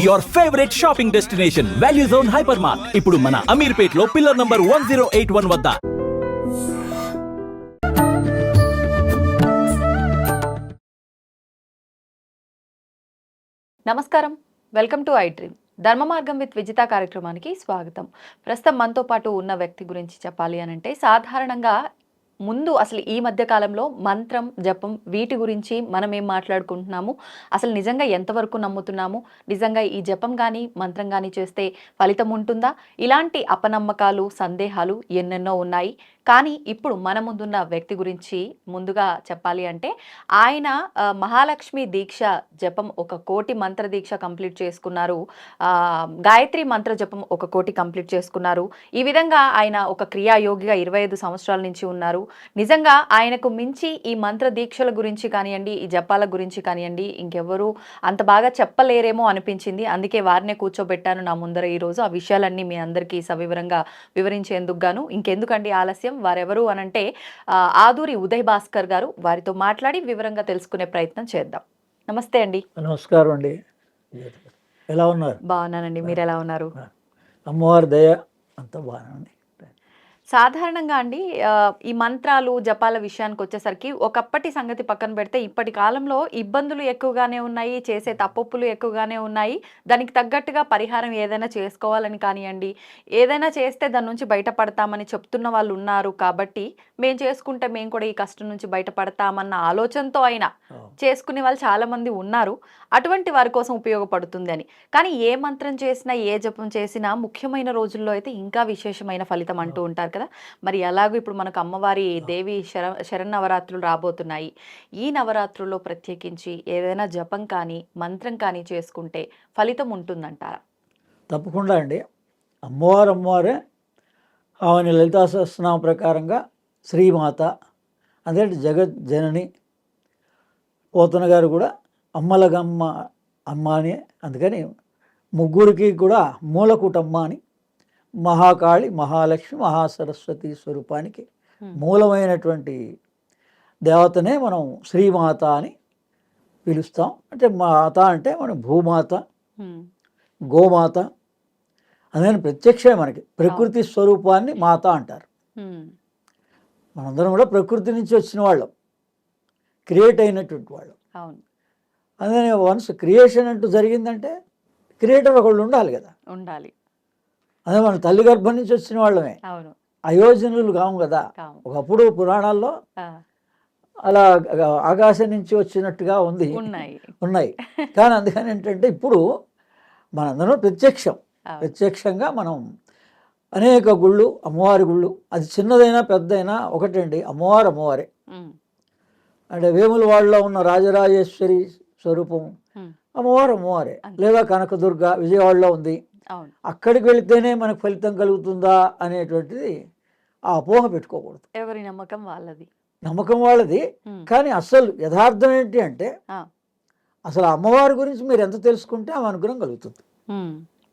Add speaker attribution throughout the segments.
Speaker 1: Your favourite shopping destination value zone hyper mart ఇప్పుడు మన అమీర్పేట్ లో పిల్లర్ నంబర్ 1081 వద్ద.
Speaker 2: నమస్కారం, వెల్కమ్ టు ఐ డ్రీమ్. ధర్మ మార్గం విత్ విజిత కార్యక్రమానికి స్వాగతం. ప్రస్తుతం మనతో పాటు ఉన్న వ్యక్తి గురించి చెప్పాలి అని అంటే, సాధారణంగా ముందు అసలు ఈ మధ్య కాలంలో మంత్రం, జపం వీటి గురించి మనం ఏం మాట్లాడుకుంటున్నాము, అసలు నిజంగా ఎంతవరకు నమ్ముతున్నాము, నిజంగా ఈ జపం కానీ మంత్రం కానీ చేస్తే ఫలితం ఉంటుందా, ఇలాంటి అపనమ్మకాలు, సందేహాలు ఎన్నెన్నో ఉన్నాయి. కానీ ఇప్పుడు మన ముందున్న వ్యక్తి గురించి ముందుగా చెప్పాలి అంటే, ఆయన మహాలక్ష్మి దీక్ష జపం 1 కోటి మంత్ర దీక్ష కంప్లీట్ చేసుకున్నారు. గాయత్రి మంత్ర జపం 1 కోటి కంప్లీట్ చేసుకున్నారు. ఈ విధంగా ఆయన ఒక క్రియాయోగిగా 25 సంవత్సరాల నుంచి ఉన్నారు. నిజంగా ఆయనకు మించి ఈ మంత్ర దీక్షల గురించి కానివ్వండి, ఈ జపాల గురించి కానివ్వండి, ఇంకెవరు అంత బాగా చెప్పలేరేమో అనిపించింది. అందుకే వారినే కూర్చోబెట్టాను నా ముందర ఈరోజు. ఆ విషయాలన్నీ మీ అందరికీ సవివరంగా వివరించేందుకు గాను ఇంకెందుకండి ఆలస్యం, వారెవరు అనంటే ఆదూరి ఉదయ్ భాస్కర్ గారు. వారితో మాట్లాడి వివరంగా తెలుసుకునే ప్రయత్నం చేద్దాం. నమస్తే అండి.
Speaker 3: నమస్కారం అండి. ఎలా ఉన్నారు?
Speaker 2: బాగున్నానండి, మీరు ఎలా ఉన్నారు?
Speaker 3: అమ్మవారి దయ అంతా బాగుంది.
Speaker 2: సాధారణంగా అండి, ఈ మంత్రాలు జపాల విషయానికి వచ్చేసరికి ఒకప్పటి సంగతి పక్కన పెడితే ఇప్పటి కాలంలో ఇబ్బందులు ఎక్కువగానే ఉన్నాయి, చేసే తప్పొప్పులు ఎక్కువగానే ఉన్నాయి. దానికి తగ్గట్టుగా పరిహారం ఏదైనా చేసుకోవాలని కానివ్వండి, ఏదైనా చేస్తే దాని నుంచి బయటపడతామని చెప్తున్న వాళ్ళు ఉన్నారు. కాబట్టి మేము చేసుకుంటే మేము కూడా ఈ కష్టం నుంచి బయటపడతామన్న ఆలోచనతో అయినా చేసుకునే వాళ్ళు చాలామంది ఉన్నారు. అటువంటి వారి కోసం ఉపయోగపడుతుంది అని. కానీ ఏ మంత్రం చేసినా, ఏ జపం చేసినా ముఖ్యమైన రోజుల్లో అయితే ఇంకా విశేషమైన ఫలితం అంటూ ఉంటారు కదా. మరి అలాగూ ఇప్పుడు మనకు అమ్మవారి దేవి శరన్నవరాత్రులు రాబోతున్నాయి. ఈ నవరాత్రుల్లో ప్రత్యేకించి ఏదైనా జపం కానీ మంత్రం కానీ చేసుకుంటే ఫలితం ఉంటుందంటారా?
Speaker 3: తప్పకుండా అండి. అమ్మవారే ఆమె లలితా సహస్రనామ ప్రకారంగా శ్రీమాత, అదే జగత్ జనని. పోతన గారు కూడా అమ్మలగమ్మ అమ్మ అని, అందుకని ముగ్గురికి కూడా మూలకుటమ్మ అని, మహాకాళి, మహాలక్ష్మి, మహాసరస్వతి స్వరూపానికి మూలమైనటువంటి దేవతనే మనం శ్రీమాత అని పిలుస్తాం. అంటే మాత అంటే మనం భూమాత, గోమాత, అదే ప్రత్యక్షమే మనకి ప్రకృతి స్వరూపాన్ని మాత అంటారు. మనందరం కూడా ప్రకృతి నుంచి వచ్చిన వాళ్ళం, క్రియేట్ అయినటువంటి వాళ్ళం. అదే వన్స్ క్రియేషన్ అంటూ జరిగిందంటే క్రియేటర్ ఒకళ్ళు ఉండాలి కదా.
Speaker 2: ఉండాలి.
Speaker 3: అదే మన తల్లి గర్భం నుంచి వచ్చిన వాళ్ళమే, అయోజనులు కాము కదా. ఒకప్పుడు పురాణాల్లో అలా ఆకాశం నుంచి వచ్చినట్టుగా ఉన్నాయి. కానీ అందుకని ఏంటంటే ఇప్పుడు మనందరం ప్రత్యక్షంగా మనం అనేక గుళ్ళు, అమ్మవారి గుళ్ళు, అది చిన్నదైనా పెద్దదైనా ఒకటండి. అమ్మవారే. అంటే వేములవాడలో ఉన్న రాజరాజేశ్వరి స్వరూపం అమ్మవారే. లేదా కనకదుర్గ విజయవాడలో ఉంది. అక్కడికి వెళితేనే మనకు ఫలితం కలుగుతుందా అనేటువంటిది ఆ అపోహ పెట్టుకోకూడదు.
Speaker 2: ఎవరి
Speaker 3: నమ్మకం వాళ్ళది. కానీ అసలు యథార్థం ఏంటి అంటే, అసలు అమ్మవారి గురించి మీరు ఎంత తెలుసుకుంటే ఆమె అనుగ్రహం కలుగుతుంది.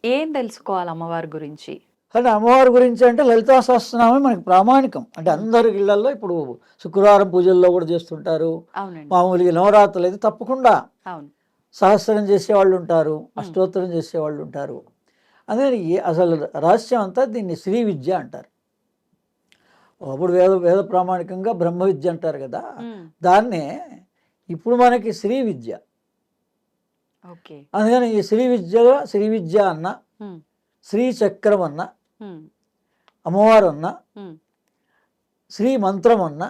Speaker 2: ఏం తెలుసుకోవాలి అమ్మవారి గురించి?
Speaker 3: అంటే అమ్మవారి గురించి అంటే లలితా సహస్రనామే మనకి ప్రామాణికం. అంటే అందరి ఇళ్లలో ఇప్పుడు శుక్రవారం పూజల్లో కూడా చేస్తుంటారు. మామూలుగా నవరాత్రులు అయితే తప్పకుండా సహస్రం చేసేవాళ్ళు ఉంటారు, అష్టోత్తరం చేసేవాళ్ళు ఉంటారు. అదే అసలు రహస్యం అంతా దీన్ని శ్రీ విద్య అంటారు. అప్పుడు వేద ప్రామాణికంగా బ్రహ్మ విద్య అంటారు కదా, దాన్నే ఇప్పుడు మనకి శ్రీ విద్య. అందుకని ఈ శ్రీ విద్య అన్న, శ్రీ చక్రం అన్న, అమ్మవారు అన్న, శ్రీ మంత్రం అన్న,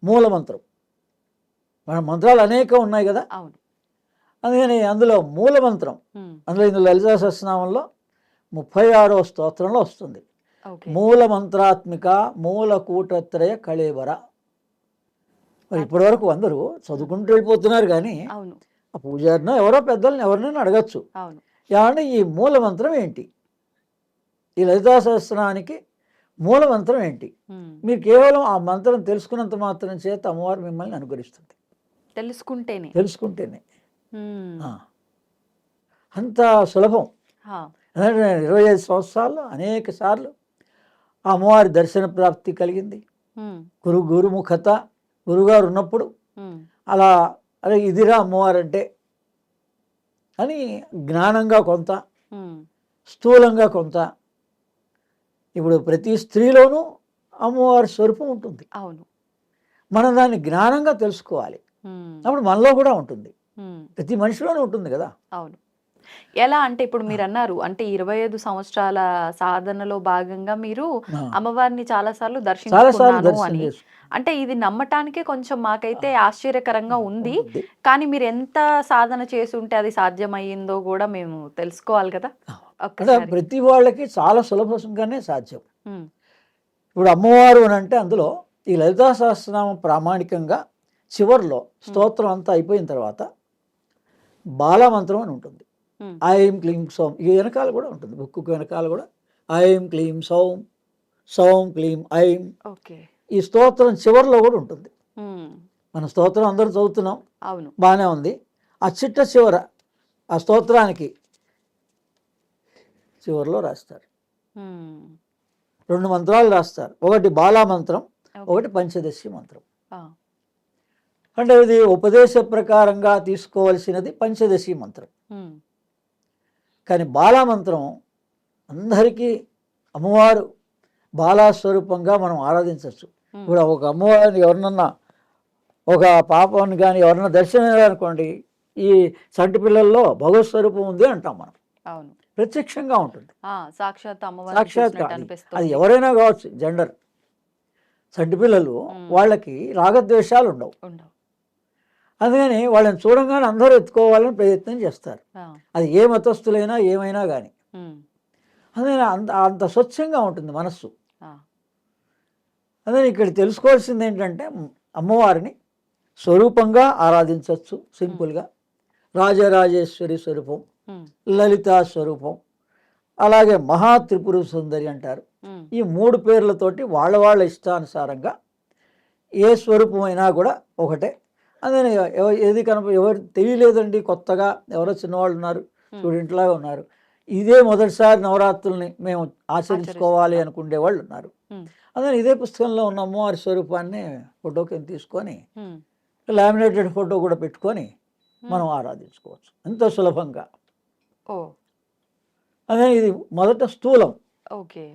Speaker 3: మూల మంత్రం. మన మంత్రాలు అనేకం ఉన్నాయి కదా. అందుకని అందులో మూల మంత్రం, ఇందులో లలితా సహస్రనామంలో 36వ స్తోత్రంలో వస్తుంది. మూల మంత్రాత్మిక మూలకూటత్రయ కళేవర. మరి ఇప్పటి వరకు అందరూ చదువుకుంటూ వెళ్ళిపోతున్నారు. కానీ ఆ పూజారినో ఎవరో పెద్దలను ఎవరినైనా అడగచ్చు, ఏమంటే ఈ మూల మంత్రం ఏంటి, ఈ లలితా సహస్రనామానికి మూల మంత్రం ఏంటి? మీరు కేవలం ఆ మంత్రం తెలుసుకున్నంత మాత్రం చేత అమ్మవారు మిమ్మల్ని అనుగ్రహిస్తుంది. తెలుసుకుంటేనే అంత సులభం. 25 సంవత్సరాలు అనేక సార్లు అమ్మవారి దర్శన ప్రాప్తి కలిగింది. గురుముఖత, గురుగారు ఉన్నప్పుడు అలా అరే ఇదిరా అమ్మవారు అంటే అని జ్ఞానంగా కొంత,
Speaker 2: ఉమ్,
Speaker 3: స్థూలంగా కొంత. ఇప్పుడు ప్రతి స్త్రీలోనూ అమ్మవారి స్వరూపం ఉంటుంది.
Speaker 2: అవును.
Speaker 3: మనం దాన్ని జ్ఞానంగా తెలుసుకోవాలి.
Speaker 2: ఉమ్,
Speaker 3: అప్పుడు మనలో కూడా ఉంటుంది,
Speaker 2: ఉమ్,
Speaker 3: ప్రతి మనిషిలోనూ ఉంటుంది కదా.
Speaker 2: అవును. ఎలా అంటే ఇప్పుడు మీరు అన్నారు అంటే 25 సంవత్సరాల సాధనలో భాగంగా మీరు
Speaker 3: ఆ,
Speaker 2: అమ్మవారిని చాలాసార్లు
Speaker 3: చాలాసార్లు
Speaker 2: దర్శించుకున్నాను
Speaker 3: దర్శనం
Speaker 2: అని.
Speaker 3: చేసుకుంటాం.
Speaker 2: అంటే ఇది నమ్మటానికే కొంచెం మాకైతే ఆశ్చర్యకరంగా ఉంది.
Speaker 3: ఉంటుంది.
Speaker 2: కానీ మీరు ఎంత సాధన చేసి ఉంటే అది సాధ్యమయ్యిందో కూడా మేము తెలుసుకోవాలి కదా
Speaker 3: అంటే
Speaker 2: ఒక్కసారి.
Speaker 3: ప్రతి వాళ్ళకి చాలా సులభంగానే సాధ్యం.
Speaker 2: ఉమ్,
Speaker 3: ఇప్పుడు అమ్మవారు అని అంటే అందులో ఈ లలితా సహస్రనామం ప్రామాణికంగా చివర్లో స్తోత్రం అంతా అయిపోయిన తర్వాత బాలమంత్రం అని ఉంటుంది.
Speaker 2: ఉమ్,
Speaker 3: ఐం క్లీం సౌం, ఈ వెనకాల కూడా ఉంటుంది, బుక్కు వెనకాల కూడా ఐం క్లీం సౌం, సౌం క్లీం ఐం,
Speaker 2: ఓకే.
Speaker 3: ఈ స్తోత్రం చివర్లో కూడా ఉంటుంది.
Speaker 2: ఉమ్,
Speaker 3: మన స్తోత్రం అందరూ చదువుతున్నాం,
Speaker 2: అవును.
Speaker 3: బాగానే ఉంది. ఆ చిట్ట చివర ఆ స్తోత్రానికి చివరిలో రాస్తారు,
Speaker 2: ఉమ్,
Speaker 3: 2 మంత్రాలు రాస్తారు. ఒకటి బాలా మంత్రం,
Speaker 2: ఓకే.
Speaker 3: ఒకటి పంచదశి మంత్రం.
Speaker 2: ఆ,
Speaker 3: అంటే ఇది ఉపదేశ ప్రకారంగా తీసుకోవలసినది పంచదశి మంత్రం.
Speaker 2: ఉమ్,
Speaker 3: కానీ బాలా మంత్రం అందరికీ అమ్మవారు బాలాస్వరూపంగా మనం ఆరాధించవచ్చు.
Speaker 2: ఉమ్,
Speaker 3: ఇప్పుడు ఒక అమ్మవారిని ఎవరినన్నా, ఒక పాపని కానీ ఎవరన్నా దర్శనం అనుకోండి, ఈ చంటి పిల్లల్లో భగవత్ స్వరూపం ఉంది అంటాం మనం,
Speaker 2: అవును.
Speaker 3: ప్రత్యక్షంగా ఉంటుంది.
Speaker 2: సాక్షాత్ అమ్మవారిని
Speaker 3: సాక్షాత్
Speaker 2: చూసినట్టు
Speaker 3: అది
Speaker 2: అనిపిస్తుంది.
Speaker 3: ఎవరైనా కావచ్చు, జెండర్. చంటి పిల్లలు వాళ్ళకి రాగద్వేషాలు ఉండవు,
Speaker 2: ఉండవు.
Speaker 3: అందుకని వాళ్ళని చూడంగానే అందరూ ఎత్తుకోవాలని ప్రయత్నం చేస్తారు.
Speaker 2: ఆ,
Speaker 3: అది ఏ మతస్థులైనా ఏమైనా కానీ.
Speaker 2: ఉమ్,
Speaker 3: అందుకని అంత అంత స్వచ్ఛంగా ఉంటుంది మనస్సు.
Speaker 2: ఆ,
Speaker 3: అదే ఇక్కడ తెలుసుకోవాల్సింది ఏంటంటే అమ్మవారిని స్వరూపంగా ఆరాధించవచ్చు సింపుల్గా. రాజరాజేశ్వరి స్వరూపం,
Speaker 2: ఉమ్,
Speaker 3: లలితా స్వరూపం, అలాగే మహాత్రిపుర సుందరి అంటారు.
Speaker 2: ఉమ్,
Speaker 3: ఈ 3 పేర్లతోటి వాళ్ళ వాళ్ళ ఇష్టానుసారంగా ఏ స్వరూపమైనా కూడా ఒకటే. అందుకని ఏది ఎవరు తెలియలేదండి, కొత్తగా ఎవరో చిన్నవాళ్ళు ఉన్నారు, స్టూడెంట్లాగా ఉన్నారు, ఇదే మొదటిసారి నవరాత్రుల్ని మేము ఆచరించుకోవాలి అనుకునే వాళ్ళు ఉన్నారు.
Speaker 2: ఉమ్,
Speaker 3: అందుకని ఇదే పుస్తకంలో ఉన్న అమ్మవారి స్వరూపాన్ని ఫోటో కింద తీసుకొని
Speaker 2: ఉమ్,
Speaker 3: లామినేటెడ్ ఫోటో కూడా పెట్టుకొని మనం ఆరాధించుకోవచ్చు ఎంతో సులభంగా.
Speaker 2: ఓ,
Speaker 3: అదే ఇది మొదట స్థూలం,
Speaker 2: ఓకే.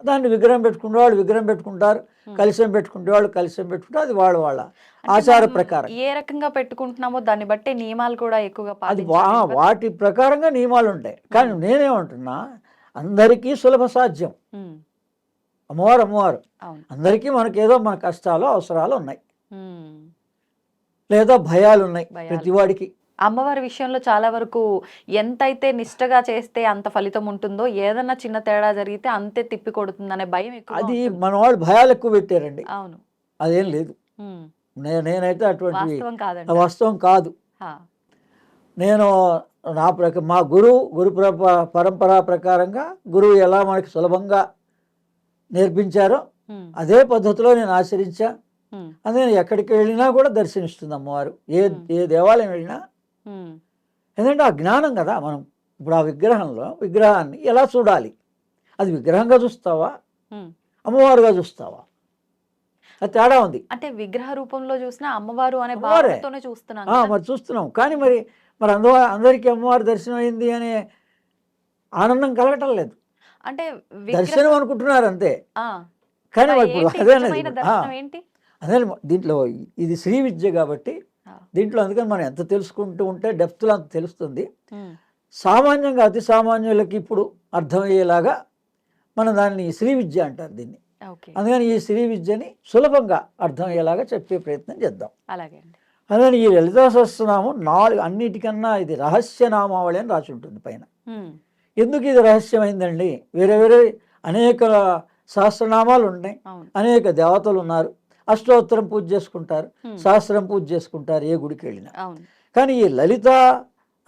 Speaker 3: దాన్ని విగ్రహం పెట్టుకునే వాళ్ళు విగ్రహం పెట్టుకుంటారు, కలశం పెట్టుకునే వాళ్ళు కలశం పెట్టుకుంటారు, అది వాళ్ళ వాళ్ళ ఆచార ప్రకారం.
Speaker 2: ఏ రకంగా పెట్టుకుంటున్నామో దాన్ని బట్టే నియమాలు కూడా ఎక్కువగా
Speaker 3: అది
Speaker 2: పాటించాలి కదా.
Speaker 3: వాటి ప్రకారంగా నియమాలు ఉంటాయి. కానీ నేనేమంటున్నా, అందరికీ సులభ సాధ్యం.
Speaker 2: ఉమ్,
Speaker 3: అమ్మవారు అమ్మవారు
Speaker 2: అవును.
Speaker 3: అందరికీ, మనకేదో మన కష్టాలు అవసరాలు ఉన్నాయి,
Speaker 2: ఉమ్,
Speaker 3: లేదా భయాలు ఉన్నాయి
Speaker 2: భయాలు.
Speaker 3: ప్రతివాడికి.
Speaker 2: అమ్మవారి విషయంలో చాలా వరకు ఎంతైతే నిష్టగా చేస్తే అంత ఫలితం ఉంటుందో, ఏదన్నా చిన్న తేడా జరిగితే అంతే తిప్పి కొడుతుందనే భయం ఎక్కువ.
Speaker 3: అది మన వాళ్ళు భయాలు ఎక్కువ పెట్టారండి,
Speaker 2: అవును.
Speaker 3: అదేం లేదు.
Speaker 2: ఉమ్,
Speaker 3: నేనైతే అటువంటి
Speaker 2: వాస్తవం కాదండి.
Speaker 3: వాస్తవం కాదు.
Speaker 2: హా,
Speaker 3: నేను నా మా గురు పరంపర ప్రకారంగా గురువు ఎలా మనకి సులభంగా నేర్పించారో
Speaker 2: ఉమ్,
Speaker 3: అదే పద్ధతిలో నేను ఆచరించా.
Speaker 2: ఉమ్,
Speaker 3: అందుకని ఎక్కడికి వెళ్ళినా కూడా దర్శనిస్తుంది అమ్మవారు, ఏ దేవాలయం వెళ్ళినా.
Speaker 2: ఉమ్,
Speaker 3: ఎందుకంటే ఆ జ్ఞానం కదా. మనం ఇప్పుడు ఆ విగ్రహాన్ని ఎలా చూడాలి, అది విగ్రహంగా చూస్తావా
Speaker 2: ఉమ్.
Speaker 3: అమ్మవారుగా చూస్తావా, అది తేడా ఉంది.
Speaker 2: అంటే విగ్రహ రూపంలో చూసినా అమ్మవారు అనే
Speaker 3: అమ్మవారే.
Speaker 2: భావనతోనే చూస్తున్నాం కదా.
Speaker 3: మరి చూస్తున్నాం, కానీ మరి అందరికీ అమ్మవారి దర్శనం అయింది అనే ఆనందం కలగటం లేదు.
Speaker 2: అంటే
Speaker 3: దర్శనం అనుకుంటున్నారు అంతే.
Speaker 2: ఆ,
Speaker 3: కానీ
Speaker 2: మరి
Speaker 3: ఇప్పుడు
Speaker 2: ఏంటి
Speaker 3: అదేనది
Speaker 2: నిజమైన దర్శనం ఏంటి?
Speaker 3: అదే దీంట్లో ఇది శ్రీ విద్య కాబట్టి
Speaker 2: ఆ,
Speaker 3: దీంట్లో అందుకని మనం ఎంత తెలుసుకుంటూ ఉంటే డెప్త్లో అంత తెలుస్తుంది.
Speaker 2: ఉమ్,
Speaker 3: సామాన్యంగా అతి సామాన్యులకి ఇప్పుడు అర్థమయ్యేలాగా మనం దాన్ని శ్రీ విద్య అంటారు దీన్ని.
Speaker 2: ఓకే.
Speaker 3: అందుకని ఈ శ్రీ విద్యని సులభంగా అర్థమయ్యేలాగా చెప్పే ప్రయత్నం చేద్దాం.
Speaker 2: అలాగే అండి.
Speaker 3: అందుకని ఈ లలితా సహస్రనామం 4 అన్నిటికన్నా ఇది రహస్యనామావళి అని రాసి ఉంటుంది పైన.
Speaker 2: ఉమ్,
Speaker 3: ఎందుకు ఇది రహస్యమైందండి? వేరే వేరే అనేక సహస్రనామాలు ఉన్నాయి,
Speaker 2: అవును.
Speaker 3: అనేక దేవతలు ఉన్నారు, అష్టోత్తరం పూజ చేసుకుంటారు,
Speaker 2: Hmm.
Speaker 3: సహస్రం పూజ చేసుకుంటారు ఏ గుడికి వెళ్ళినా.
Speaker 2: అవును.
Speaker 3: కానీ ఈ లలిత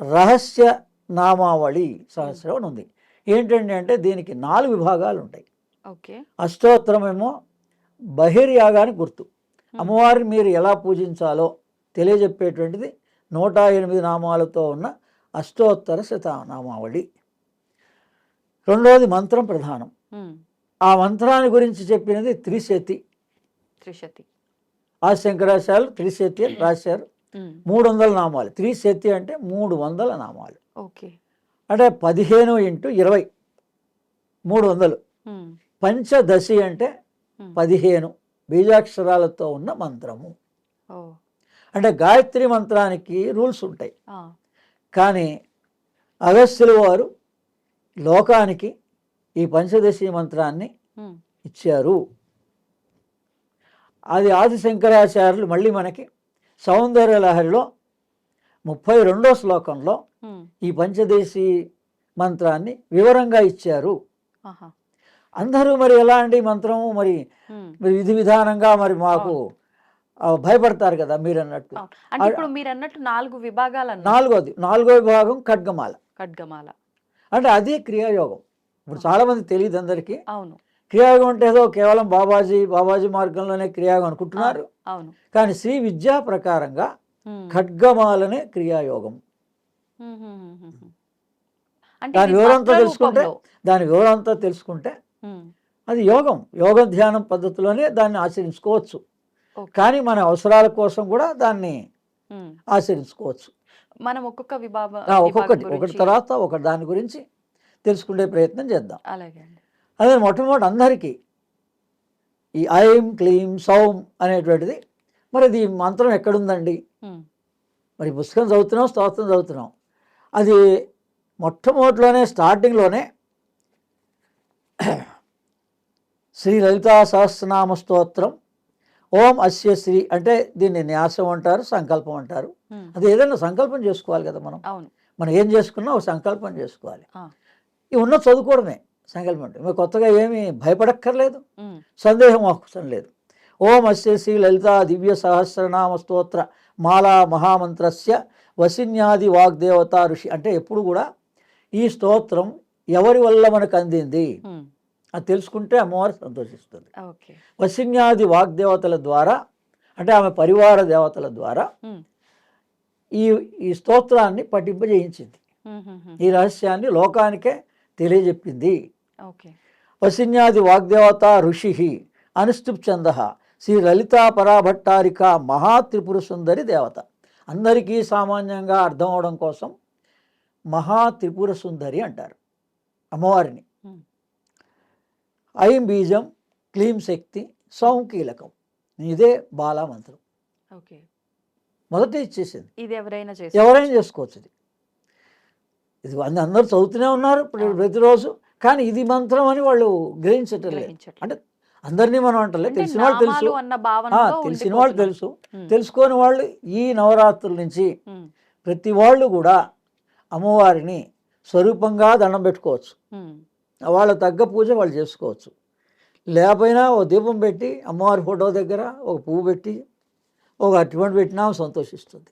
Speaker 3: రహస్య నామావళి సహస్రం అని ఉంది. ఏంటండి అంటే దీనికి 4 విభాగాలు ఉంటాయి.
Speaker 2: ఓకే.
Speaker 3: అష్టోత్తరం ఏమో బహిర్యాగానికి గుర్తు, అమ్మవారిని మీరు ఎలా పూజించాలో తెలియజెప్పేటువంటిది 108 నామాలతో ఉన్న అష్టోత్తర శతనామావళి. రెండవది మంత్రం ప్రధానం,
Speaker 2: ఉమ్,
Speaker 3: ఆ మంత్రాన్ని గురించి చెప్పినది త్రిశతి.
Speaker 2: త్రిశతి.
Speaker 3: ఆ శంకరాచార్యులు త్రిశతి అని రాశారు. 300 నామాలు. త్రిశతి అంటే 300 నామాలు.
Speaker 2: ఓకే.
Speaker 3: అంటే 15 × 20 300. పంచదశి అంటే 15 బీజాక్షరాలతో ఉన్న మంత్రము. అంటే గాయత్రి మంత్రానికి రూల్స్ ఉంటాయి, కానీ అగస్త్యుల వారు లోకానికి ఈ పంచదశి మంత్రాన్ని ఇచ్చారు. అది ఆది శంకరాచార్యులు మళ్ళీ మనకి సౌందర్య లహరిలో 32వ శ్లోకంలో ఈ పంచదశి మంత్రాన్ని వివరంగా ఇచ్చారు. అందరూ మరి ఎలాంటి మంత్రము మరి విధి విధానంగా మరి మాకు భయపడతారు కదా మీరు అన్నట్టు.
Speaker 2: అంటే ఇప్పుడు మీరు అన్నట్టు 4 విభాగాలు అన్నారు.
Speaker 3: నాలుగో విభాగం ఖడ్గమాల.
Speaker 2: ఖడ్గమాల
Speaker 3: అంటే అది క్రియాయోగం. ఇప్పుడు చాలా మంది తెలియదు అందరికీ.
Speaker 2: అవును.
Speaker 3: క్రియాయోగం అంటే ఏదో కేవలం బాబాజీ మార్గంలోనే క్రియాయోగం అనుకుంటున్నారు.
Speaker 2: అవును.
Speaker 3: కానీ శ్రీ విద్యా ప్రకారంగా ఖడ్గమాలనే క్రియాయోగం. దాని వివరంతో తెలుసుకుంటే అది యోగం. యోగ ధ్యానం పద్ధతిలోనే దాన్ని ఆచరించుకోవచ్చు. కానీ మన అవసరాల కోసం కూడా దాన్ని ఆచరించుకోవచ్చు.
Speaker 2: మనం ఒక్కొక్క
Speaker 3: ఒకటి తర్వాత ఒకటి దాని గురించి తెలుసుకునే ప్రయత్నం చేద్దాం.
Speaker 2: అలాగే.
Speaker 3: అదే మొట్టమొదటి అందరికీ ఈ ఐం క్లీం సౌం అనేటువంటిది మరి ఇది మంత్రం ఎక్కడుందండి? మరి పుస్తకం చదువుతున్నాం, స్తోత్రం చదువుతున్నాం. అది మొట్టమొదటిలోనే స్టార్టింగ్లోనే శ్రీ లలితా సహస్రనామ స్తోత్రం ఓం అస్య శ్రీ అంటే దీన్ని న్యాసం అంటారు, సంకల్పం అంటారు. అది ఏదైనా సంకల్పం చేసుకోవాలి కదా మనం ఏం చేసుకున్నా ఒక సంకల్పం చేసుకోవాలి. ఇవి ఉన్న చదువుకోవడమే సంకల్పం అంటే. మీరు కొత్తగా ఏమీ భయపడక్కర్లేదు, సందేహం అవసరం లేదు. ఓం అస్య శ్రీ లలితా దివ్య సహస్రనామ స్తోత్ర మాలా మహామంత్రస్య వసిన్యాది వాగ్దేవత ఋషి అంటే ఎప్పుడు కూడా ఈ స్తోత్రం ఎవరి వల్ల మనకు అందింది అది తెలుసుకుంటే అమ్మవారు సంతోషిస్తుంది. వసిన్యాది వాగ్దేవతల ద్వారా అంటే ఆమె పరివార దేవతల ద్వారా ఈ స్తోత్రాన్ని పఠింపజేయించింది. ఈ రహస్యాన్ని లోకానికే తెలియజెప్పింది. వసిన్యాది వాగ్దేవత ఋషి అనుష్ఠుప్ఛంద శ్రీ లలితా పరాభట్టారిక మహాత్రిపుర సుందరి దేవత. అందరికీ సామాన్యంగా అర్థం అవడం కోసం మహాత్రిపుర సుందరి అంటారు అమ్మవారిని. ఐం బీజం, క్లీం శక్తి, సౌం కీలకం. ఇదే బాలా మంత్రం. మొదట ఇచ్చేసింది.
Speaker 2: ఇది ఎవరైనా
Speaker 3: చేసుకోవచ్చు. ఇది అందరూ చదువుతూనే ఉన్నారు ప్రతిరోజు, కానీ ఇది మంత్రం అని వాళ్ళు గ్రహించటం లేదు. అంటే అందరినీ మనం అంటలే, తెలిసిన వాళ్ళు తెలుసు, తెలుసుకోని వాళ్ళు ఈ నవరాత్రుల నుంచి ప్రతి వాళ్ళు కూడా అమ్మవారిని స్వరూపంగా దండం పెట్టుకోవచ్చు. వాళ్ళ తగ్గ పూజ వాళ్ళు చేసుకోవచ్చు. లేకపోయినా ఓ దీపం పెట్టి అమ్మవారి ఫోటో దగ్గర ఒక పువ్వు పెట్టి ఒక అరటిపండు పెట్టినా సంతోషిస్తుంది.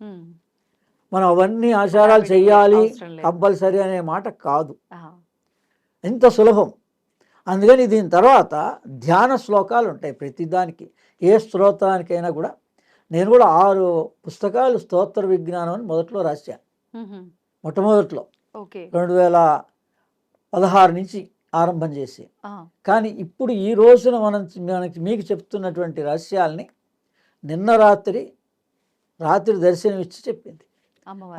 Speaker 3: మనం అవన్నీ ఆచారాలు చెయ్యాలి కంపల్సరీ అనే మాట కాదు, ఎంత సులభం. అందుకని దీని తర్వాత ధ్యాన శ్లోకాలు ఉంటాయి ప్రతిదానికి. ఏ స్తోత్రానికైనా కూడా నేను కూడా 6 పుస్తకాలు స్తోత్ర విజ్ఞానం అని మొదట్లో రాశాను. మొట్టమొదట్లో 2016 నుంచి ఆరంభం చేసి. కానీ ఇప్పుడు ఈ రోజున మీకు చెప్తున్నటువంటి రహస్యాల్ని నిన్న రాత్రి దర్శనం ఇచ్చి చెప్పింది.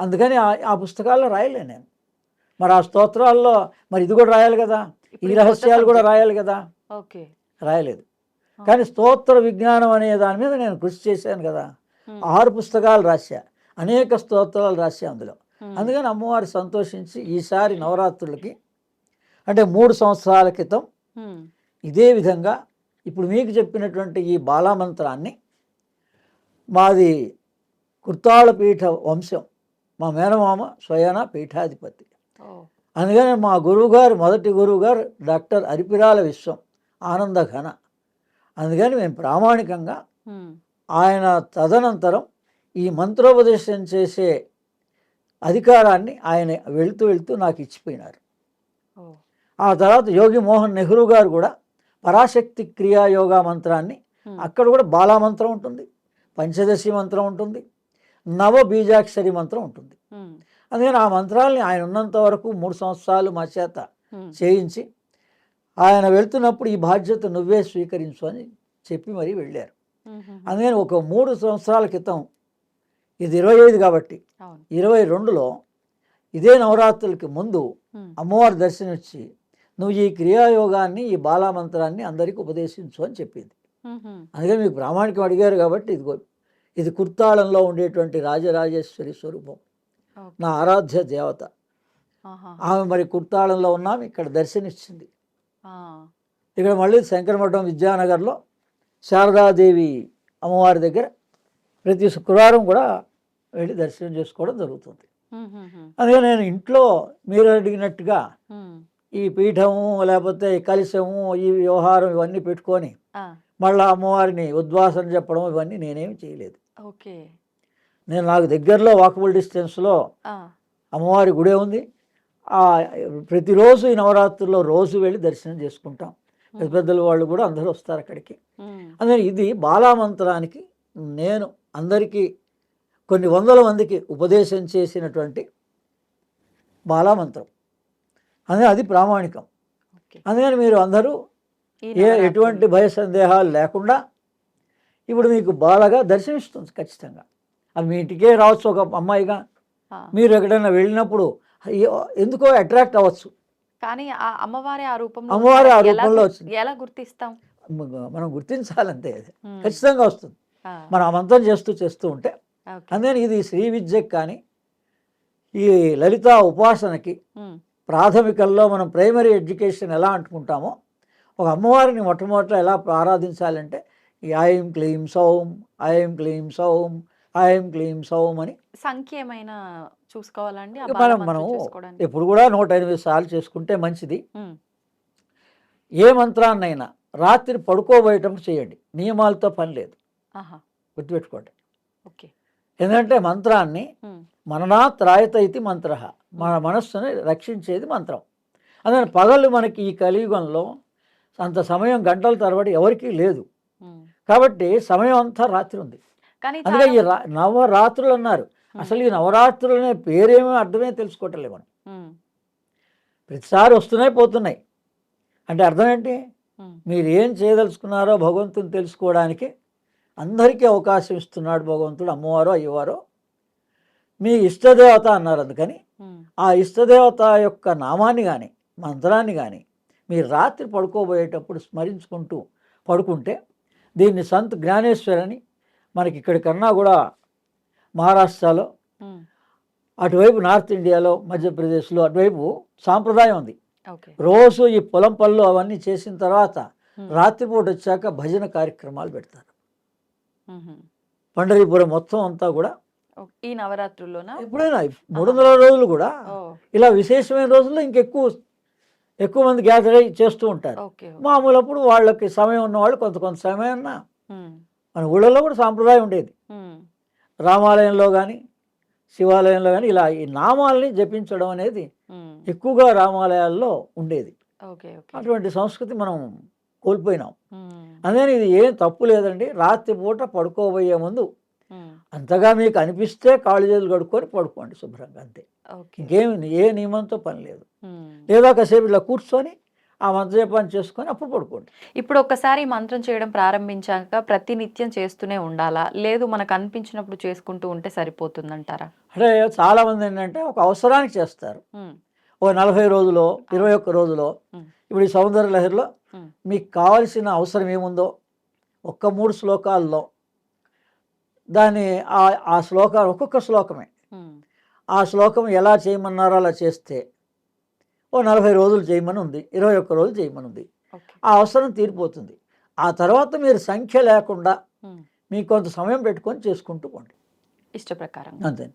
Speaker 3: అందుకని ఆ పుస్తకాల్లో రాయలే నేను. మరి ఆ స్తోత్రాల్లో మరి ఇది కూడా రాయాలి కదా, ఈ రహస్యాలు కూడా రాయాలి కదా, రాయలేదు. కానీ స్తోత్ర విజ్ఞానం అనే దాని మీద నేను కృషి చేశాను కదా. 6 పుస్తకాలు రాశా, అనేక స్తోత్రాలు రాశా అందులో. అందుకని అమ్మవారు సంతోషించి ఈసారి నవరాత్రులకి అంటే 3 సంవత్సరాల క్రితం ఇదే విధంగా ఇప్పుడు మీకు చెప్పినటువంటి ఈ బాలామంత్రాన్ని మాది కుర్తాళ పీఠ వంశం, మా మేనమామ స్వయాన పీఠాధిపతి. అందుకని మా గురువుగారు, మొదటి గురువుగారు డాక్టర్ అరిపిరాల విశ్వం ఆనంద ఘన. అందుకని మేము ప్రామాణికంగా ఆయన తదనంతరం ఈ మంత్రోపదేశం చేసే అధికారాన్ని ఆయన వెళుతూ నాకు ఇచ్చిపోయినారు. ఆ తర్వాత యోగి మోహన్ నెహ్రూ గారు కూడా పరాశక్తి క్రియా యోగా మంత్రాన్ని, అక్కడ కూడా బాలామంత్రం ఉంటుంది, పంచదశి మంత్రం ఉంటుంది, నవ బీజాక్షరి మంత్రం ఉంటుంది. అందుకని ఆ మంత్రాల్ని ఆయన ఉన్నంత వరకు 3 సంవత్సరాలు మా చేత చేయించి ఆయన వెళ్తున్నప్పుడు ఈ బాధ్యత నువ్వే స్వీకరించు అని చెప్పి మరీ వెళ్ళారు. అందుకని ఒక 3 సంవత్సరాల క్రితం ఇది 25 కాబట్టి
Speaker 2: అవును
Speaker 3: 22లో ఇదే నవరాత్రులకి ముందు
Speaker 2: ఉమ్,
Speaker 3: అమ్మవారి దర్శనం ఇచ్చి నువ్వు ఈ క్రియాయోగాన్ని ఈ బాలామంత్రాన్ని అందరికీ ఉపదేశించు అని చెప్పింది.
Speaker 2: ఉహుం,
Speaker 3: అందుకే మీకు ప్రామాణికం అడిగారు కాబట్టి ఇదిగో ఇది కుర్తాళంలో ఉండేటువంటి రాజరాజేశ్వరి స్వరూపం,
Speaker 2: ఓకే
Speaker 3: నా ఆరాధ్య దేవత.
Speaker 2: ఆహా,
Speaker 3: ఆమె మరి కుర్తాళంలో ఉన్నాం, ఇక్కడ దర్శనమిచ్చింది.
Speaker 2: ఆ,
Speaker 3: ఇక్కడ మళ్ళీ శంకరమఠం విద్యానగర్లో శారదాదేవి అమ్మవారి దగ్గర ప్రతి శుక్రవారం కూడా వెళ్ళి దర్శనం చేసుకోవడం జరుగుతుంది.
Speaker 2: ఉహుం,
Speaker 3: అదే నేను ఇంట్లో మీరు అడిగినట్టుగా
Speaker 2: ఉమ్,
Speaker 3: ఈ పీఠము లేకపోతే ఈ కలశము ఈ వ్యవహారం ఇవన్నీ పెట్టుకొని
Speaker 2: ఆ,
Speaker 3: మళ్ళీ అమ్మవారిని ఉద్వాసన చెప్పడం ఇవన్నీ నేనేమి చేయలేదు.
Speaker 2: ఓకే
Speaker 3: నేను నాకు దగ్గరలో వాకబుల్ డిస్టెన్స్లో
Speaker 2: ఆ,
Speaker 3: అమ్మవారి గుడే ఉంది. ఆ ప్రతిరోజు ఈ నవరాత్రుల్లో రోజు వెళ్ళి దర్శనం చేసుకుంటాం. పెద్ద పెద్దల వాళ్ళు కూడా అందరూ వస్తారు అక్కడికి.
Speaker 2: ఉమ్,
Speaker 3: అందుకని ఇది బాలామంత్రానికి నేను అందరికీ కొన్ని వందల మందికి ఉపదేశం చేసినటువంటి బాలామంత్రం. అందుకని అది ప్రామాణికం.
Speaker 2: ఓకే
Speaker 3: అందుకని మీరు అందరూ
Speaker 2: ఈ
Speaker 3: ఎటువంటి భయ సందేహాలు లేకుండా ఇప్పుడు మీకు బాలగా దర్శనమిస్తుంది ఖచ్చితంగా. అది మీ ఇంటికే రావచ్చు ఒక అమ్మాయిగా.
Speaker 2: ఆ,
Speaker 3: మీరు ఎక్కడైనా వెళ్ళినప్పుడు అయ్యో ఎందుకో అట్రాక్ట్ అవ్వచ్చు.
Speaker 2: కానీ ఆ అమ్మవారి ఆ రూపంలో
Speaker 3: అమ్మవారి ఆ
Speaker 2: ఉన్నారని ఎలా
Speaker 3: రూపంలో
Speaker 2: గుర్-
Speaker 3: వచ్చింది.
Speaker 2: ఎలా గుర్తిస్తాం
Speaker 3: మనం గుర్తించాలంతే, అది
Speaker 2: ఉమ్,
Speaker 3: ఖచ్చితంగా వస్తుంది.
Speaker 2: ఆ,
Speaker 3: మనం ఆ మంత్రం చేస్తూ ఉంటే.
Speaker 2: ఓకే
Speaker 3: అందుకని ఇది శ్రీ విద్యకి కానీ ఈ లలిత ఉపాసనకి
Speaker 2: ఉమ్,
Speaker 3: ప్రాథమికల్లో మనం ప్రైమరీ ఎడ్యుకేషన్ ఎలా అంటుకుంటామో ఒక అమ్మవారిని మొట్టమొదట ఎలా ఆరాధించాలంటే ఈ ఐం క్లీం సౌం, ఐం క్లీం సౌం, ఐం క్లీం సౌం అని
Speaker 2: సంఖ్య ఏమైనా చూసుకోవాలండి ఆ
Speaker 3: మనం
Speaker 2: బాలమంత్రం
Speaker 3: మనం
Speaker 2: చేసుకోవడానికి
Speaker 3: ఎప్పుడు కూడా 108 సార్లు చేసుకుంటే మంచిది.
Speaker 2: ఉమ్,
Speaker 3: ఏ మంత్రాన్నైనా రాత్రి పడుకోబోయేటప్పుడు చేయండి, నియమాలతో పని లేదు,
Speaker 2: ఆహా
Speaker 3: గుర్తుపెట్టుకోండి.
Speaker 2: ఓకే
Speaker 3: ఎందుకంటే మంత్రాన్ని
Speaker 2: ఉమ్,
Speaker 3: మననాత్ రాయత ఇది మంత్ర, మన మనస్సుని రక్షించేది మంత్రం. అందుకని పగలు మనకి ఈ కలియుగంలో అంత సమయం గంటల తరబడి ఎవరికీ లేదు.
Speaker 2: ఉమ్.
Speaker 3: కాబట్టి సమయం అంతా రాత్రి ఉంది.
Speaker 2: కానీ
Speaker 3: అందుకే ఈ
Speaker 2: చాలా
Speaker 3: నవరాత్రులు అన్నారు. అసలు ఈ నవరాత్రులు అనే పేరేమో అర్థమే తెలుసుకోవట్లేదు మనం.
Speaker 2: ఉమ్,
Speaker 3: ప్రతిసారి వస్తున్నాయి పోతున్నాయి అంటే అర్థం ఏంటి?
Speaker 2: ఉమ్,
Speaker 3: మీరు ఏం చేయదలుచుకున్నారో భగవంతుని తెలుసుకోవడానికి అందరికీ అవకాశం ఇస్తున్నాడు భగవంతుడు. అమ్మవారో అయ్యవారో మీ ఇష్టదేవత అన్నారు. అందుకని
Speaker 2: ఉమ్,
Speaker 3: ఆ ఇష్టదేవత యొక్క నామాన్ని కానీ మంత్రాన్ని కానీ మీరు రాత్రి పడుకోబోయేటప్పుడు స్మరించుకుంటూ పడుకుంటే దీన్ని సంత్ జ్ఞానేశ్వర్ అని మనకి ఇక్కడి కన్నా కూడా మహారాష్ట్రలో
Speaker 2: ఉమ్,
Speaker 3: అటువైపు నార్త్ ఇండియాలో మధ్యప్రదేశ్లో అటువైపు సాంప్రదాయం ఉంది.
Speaker 2: ఓకే
Speaker 3: రోజు ఈ పొలం పళ్ళు అవన్నీ చేసిన తర్వాత
Speaker 2: ఉమ్,
Speaker 3: రాత్రిపూట వచ్చాక భజన కార్యక్రమాలు పెడతారు.
Speaker 2: ఉహుం.
Speaker 3: పండరీపురం మొత్తం అంతా కూడా
Speaker 2: ఓకే. ఈ నవరాత్రుల్లోనా
Speaker 3: ఎప్పుడైనా 300 రోజులు కూడా
Speaker 2: ఓ
Speaker 3: ఇలా విశేషమైన రోజుల్లో ఎక్కువ మంది గ్యాదర్ అయ్యి చేస్తూ ఉంటారు.
Speaker 2: Okay okay.
Speaker 3: మామూలప్పుడు వాళ్ళకి సమయం ఉన్నవాళ్ళు కొంత సమయం
Speaker 2: ఉమ్,
Speaker 3: మన ఊళ్ళలో కూడా సాంప్రదాయం ఉండేది.
Speaker 2: ఉమ్,
Speaker 3: రామాలయంలో కానీ శివాలయంలో కానీ ఇలా ఈ నామాల్ని జపించడం అనేది
Speaker 2: ఉమ్,
Speaker 3: ఎక్కువగా రామాలయాల్లో ఉండేది.
Speaker 2: ఓకే ఓకే
Speaker 3: అటువంటి సంస్కృతి మనం కోల్పోయినాం.
Speaker 2: ఉమ్,
Speaker 3: అందుకని ఇది ఏం తప్పు లేదండి. రాత్రిపూట పడుకోబోయే ముందు
Speaker 2: ఉమ్,
Speaker 3: అంతగా మీకు అనిపిస్తే కాళ్ళు చేతులు కడుక్కొని పడుకోండి శుభ్రంగా, అంతే.
Speaker 2: ఓకే
Speaker 3: ఇంకేమి ఏ నియమంతో పని లేదు.
Speaker 2: ఉమ్.
Speaker 3: లేదా కాసేపు ఇలా కూర్చొని ఆ మంత్రజపాన్ని చేసుకొని అప్పుడు పడుకోండి.
Speaker 2: ఇప్పుడు ఒక్కసారి ఈ మంత్రం చేయడం ప్రారంభించాక ప్రతి నిత్యం చేస్తూనే ఉండాలా లేదు మనకు అనిపించినప్పుడు చేసుకుంటూ ఉంటే సరిపోతుందంటారా?
Speaker 3: అంటే చాలామంది ఏంటంటే ఒక అవసరానికి చేస్తారు.
Speaker 2: ఉమ్,
Speaker 3: ఓ 40 రోజులో 21 రోజులో
Speaker 2: ఉమ్,
Speaker 3: ఇప్పుడు ఈ సౌందర్య లహరిలో
Speaker 2: ఉమ్,
Speaker 3: మీకు కావాల్సిన అవసరం ఏముందో ఒక్క 3 శ్లోకాల్లో దాన్ని ఆ శ్లోకాలు ఒక్కొక్క శ్లోకమే
Speaker 2: ఉమ్,
Speaker 3: ఆ శ్లోకం ఎలా చేయమన్నారో అలా చేస్తే ఓ 40 రోజులు చేయమని ఉంది, 21 రోజులు చేయమని ఉంది,
Speaker 2: ఓకే
Speaker 3: ఆ అవసరం తీరిపోతుంది. ఆ తర్వాత మీరు సంఖ్య లేకుండా
Speaker 2: ఉమ్,
Speaker 3: మీకు కొంత సమయం పెట్టుకొని చేసుకుంటూ పోండి,
Speaker 2: ఇష్ట ప్రకారం
Speaker 3: అంతే.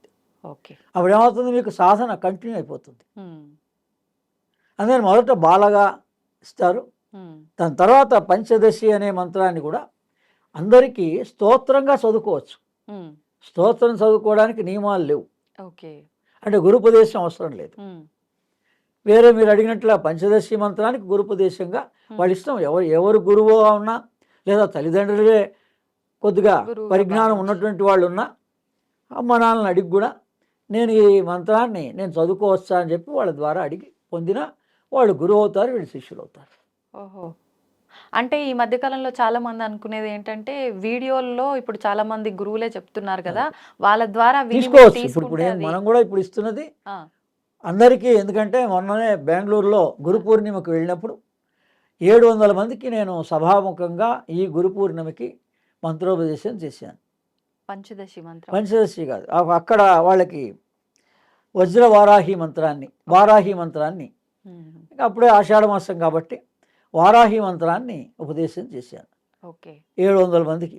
Speaker 2: ఓకే
Speaker 3: అప్పుడు ఏమవుతుంది, మీకు సాధన కంటిన్యూ అయిపోతుంది.
Speaker 2: ఉమ్,
Speaker 3: అందుకని మొదట బాలగా ఇస్తారు.
Speaker 2: ఉమ్,
Speaker 3: దాని తర్వాత పంచదశి అనే మంత్రాన్ని కూడా అందరికీ స్తోత్రంగా చదువుకోవచ్చు.
Speaker 2: ఉమ్,
Speaker 3: స్తోత్రం చదువుకోవడానికి నియమాలు లేవు,
Speaker 2: ఓకే
Speaker 3: అంటే గురుపదేశం అవసరం లేదు.
Speaker 2: ఉమ్,
Speaker 3: వేరే మీరు అడిగినట్ల పంచదశి మంత్రానికి గురుపదేశంగా వాళ్ళ ఇష్టం. ఎవరు గురువు ఉన్నా లేదా తల్లిదండ్రులే కొద్దిగా
Speaker 2: గురువుగా
Speaker 3: పరిజ్ఞానం
Speaker 2: భావించి.
Speaker 3: ఉన్నటువంటి వాళ్ళు ఉన్నా అమ్మ నాన్నని అడిగి కూడా నేను ఈ మంత్రాన్ని నేను చదువుకోవచ్చా అని చెప్పి వాళ్ళ ద్వారా అడిగి పొందినా వాళ్ళు గురువు అవుతారు, వీళ్ళు శిష్యులు అవుతారు.
Speaker 2: ఓహో అంటే ఈ మధ్య కాలంలో చాలా మంది అనుకునేది ఏంటంటే వీడియోల్లో ఇప్పుడు చాలా మంది గురువులే చెప్తున్నారు కదా, వాళ్ళ ద్వారా విని మీరు
Speaker 3: తీసుకోవచ్చు. ఇప్పుడు
Speaker 2: తీసుకుంటే అది
Speaker 3: మనం కూడా ఇప్పుడు ఇస్తున్నది
Speaker 2: ఆ,
Speaker 3: అందరికీ. ఎందుకంటే మొన్ననే బెంగళూరులో గురు పూర్ణిమకు వెళ్ళినప్పుడు 700 మందికి నేను సభాముఖంగా ఈ గురు పూర్ణిమకి మంత్రోపదేశం చేశాను.
Speaker 2: పంచదశి మంత్రం.
Speaker 3: పంచదశి కాదు, అక్కడ వాళ్ళకి వజ్ర వారాహి మంత్రాన్ని, వారాహి మంత్రాన్ని,
Speaker 2: ఉమ్,
Speaker 3: ఇంకా అప్పుడే ఆషాఢ మాసం కాబట్టి వారాహి మంత్రాన్ని ఉపదేశం చేశాను
Speaker 2: ఓకే.
Speaker 3: 700 మందికి.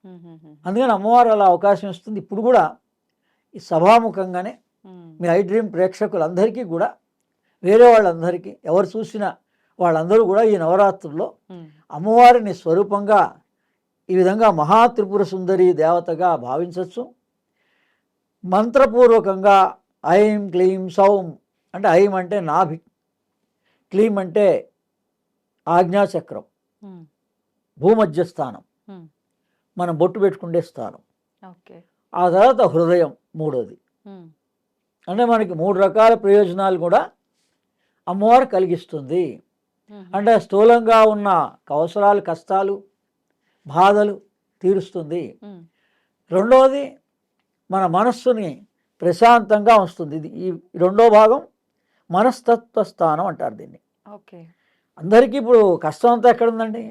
Speaker 2: ఉమ్, ఉమ్, ఉమ్,
Speaker 3: అందుకని అమ్మవారు అలా అవకాశం ఇస్తుంది. ఇప్పుడు కూడా ఈ సభాముఖంగానే
Speaker 2: ఉమ్,
Speaker 3: మీ ఐ డ్రీమ్ ప్రేక్షకులందరికీ కూడా, వేరే వాళ్ళందరికీ, ఎవరు చూసినా వాళ్ళందరూ కూడా ఈ నవరాత్రుల్లో
Speaker 2: ఉమ్,
Speaker 3: అమ్మవారిని స్వరూపంగా ఈ విధంగా మహా త్రిపుర సుందరి దేవతగా భావించవచ్చు. మంత్రపూర్వకంగా ఐం క్లీం సౌం అంటే ఐం అంటే నాభి, క్లీం అంటే ఆజ్ఞాచక్రం,
Speaker 2: ఉమ్,
Speaker 3: భూమధ్య స్థానం,
Speaker 2: ఉమ్,
Speaker 3: మనం బొట్టు పెట్టుకుండే స్థానం.
Speaker 2: ఓకే.
Speaker 3: ఆ తర్వాత హృదయం మూడోది.
Speaker 2: ఉమ్,
Speaker 3: అంటే మనకి 3 రకాల ప్రయోజనాలు కూడా అమ్మవారు కలిగిస్తుంది.
Speaker 2: ఉమ్,
Speaker 3: అంటే స్థూలంగా ఉన్న అవసరాలు, కష్టాలు, బాధలు తీరుస్తుంది.
Speaker 2: ఉమ్,
Speaker 3: రెండవది మన మనస్సుని ప్రశాంతంగా ఉంచుతుంది. ఇది ఈ రెండో భాగం మనస్తత్వ స్థానం అంటారు దీన్ని.
Speaker 2: ఓకే.
Speaker 3: అందరికీ ఇప్పుడు కష్టం అంతా ఎక్కడుందండి?